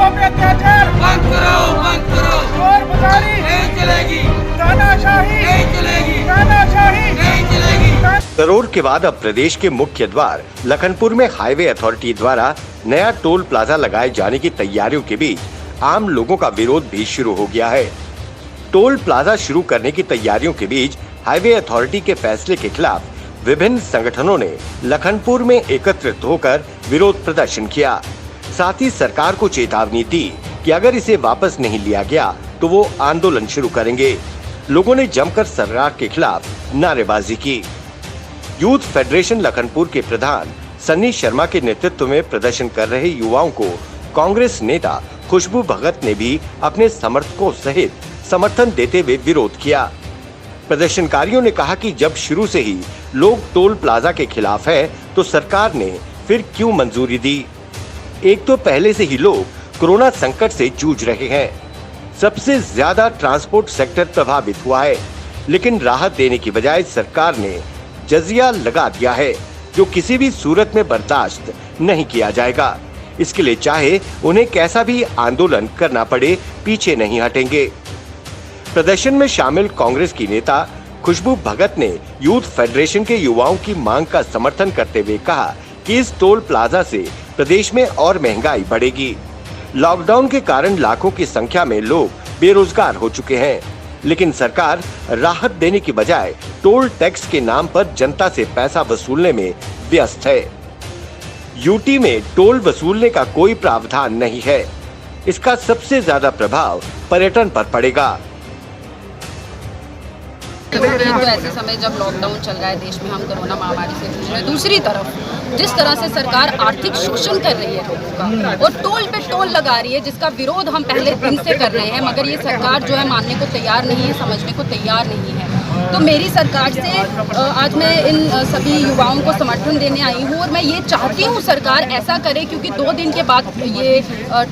गरीबों पे अत्याचार बंद करो चोर बाजारी नहीं चलेगी, तानाशाही नहीं चलेगी, तानाशाही नहीं चलेगी। करोड़ के बाद अब प्रदेश के मुख्य द्वार लखनपुर में हाईवे अथॉरिटी द्वारा नया टोल प्लाजा लगाए जाने की तैयारियों के बीच आम लोगों का विरोध भी शुरू हो गया है। टोल प्लाजा शुरू करने की तैयारियों के बीच हाईवे अथॉरिटी के फैसले के खिलाफ विभिन्न संगठनों ने लखनपुर में एकत्रित होकर विरोध प्रदर्शन किया। साथ ही सरकार को चेतावनी दी कि अगर इसे वापस नहीं लिया गया तो वो आंदोलन शुरू करेंगे। लोगों ने जमकर सरकार के खिलाफ नारेबाजी की। यूथ फेडरेशन लखनपुर के प्रधान सन्नी शर्मा के नेतृत्व में प्रदर्शन कर रहे युवाओं को कांग्रेस नेता खुशबू भगत ने भी अपने समर्थकों सहित समर्थन देते हुए विरोध किया। प्रदर्शनकारियों ने कहा कि जब शुरू से ही लोग टोल प्लाजा के खिलाफ है तो सरकार ने फिर क्यों मंजूरी दी। एक तो पहले से ही लोग कोरोना संकट से जूझ रहे हैं। सबसे ज्यादा ट्रांसपोर्ट सेक्टर प्रभावित हुआ है, लेकिन राहत देने की बजाय सरकार ने जजिया लगा दिया है जो किसी भी सूरत में बर्दाश्त नहीं किया जाएगा। इसके लिए चाहे उन्हें कैसा भी आंदोलन करना पड़े, पीछे नहीं हटेंगे। प्रदर्शन में शामिल कांग्रेस की नेता खुशबू भगत ने यूथ फेडरेशन के युवाओं की मांग का समर्थन करते हुए कहा कि इस टोल प्लाजा से प्रदेश में और महंगाई बढ़ेगी। लॉकडाउन के कारण लाखों की संख्या में लोग बेरोजगार हो चुके हैं, लेकिन सरकार राहत देने की बजाय टोल टैक्स के नाम पर जनता से पैसा वसूलने में व्यस्त है। यूटी में टोल वसूलने का कोई प्रावधान नहीं है। इसका सबसे ज्यादा प्रभाव पर्यटन पर पड़ेगा। तो ऐसे समय जब लॉकडाउन चल रहा है देश में, हम कोरोना महामारी से जूझ रहे हैं, दूसरी तरफ जिस तरह से सरकार आर्थिक शोषण कर रही है लोगों का और टोल पे टोल लगा रही है, जिसका विरोध हम पहले दिन से कर रहे हैं, मगर ये सरकार जो है मानने को तैयार नहीं है, समझने को तैयार नहीं है। तो मेरी सरकार से आज मैं इन सभी युवाओं को समर्थन देने आई हूँ और मैं ये चाहती हूँ सरकार ऐसा करे, क्योंकि 2 दिन के बाद ये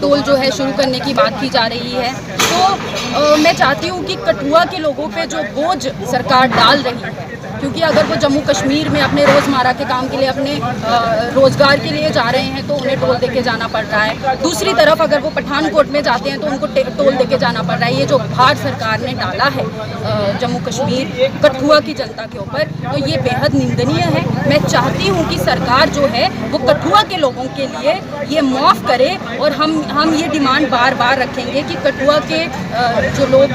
टोल जो है शुरू करने की बात की जा रही है। तो मैं चाहती हूँ कि कठुआ के लोगों पे जो बोझ सरकार डाल रही है, क्योंकि अगर वो जम्मू कश्मीर में अपने रोज़मर्रा के काम के लिए, अपने रोज़गार के लिए जा रहे हैं तो उन्हें टोल देके जाना पड़ रहा है। दूसरी तरफ अगर वो पठानकोट में जाते हैं तो उनको टोल देके जाना पड़ रहा है। ये जो भार सरकार ने डाला है जम्मू कश्मीर कठुआ की जनता के ऊपर, तो ये बेहद निंदनीय है। मैं चाहती हूँ कि सरकार जो है वो कठुआ के लोगों के लिए ये माफ़ करे और हम ये डिमांड बार बार रखेंगे कि कठुआ के जो लोग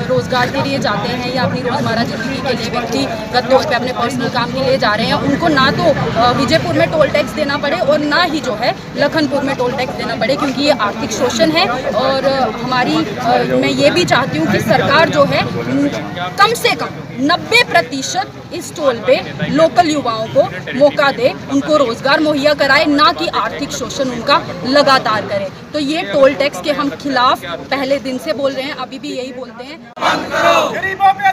रोज़गार के लिए जाते हैं या अपनी रोज़मर्रा ज़िंदगी के लिए व्यक्तिगत तौर पे अपने पर्सनल काम के लिए जा रहे हैं, उनको ना तो विजयपुर में टोल टैक्स देना पड़े और ना ही जो है लखनपुर में टोल टैक्स देना पड़े, क्योंकि ये आर्थिक शोषण है। और मैं ये भी चाहती हूँ कि सरकार जो है कम से कम 90% इस टोल पे लोकल युवाओं को मौका दे, उनको रोजगार मुहैया कराए, ना कि आर्थिक शोषण उनका लगातार करे। तो ये टोल टैक्स के हम खिलाफ पहले दिन से बोल रहे हैं, अभी भी यही बोलते हैं। गरीबों पे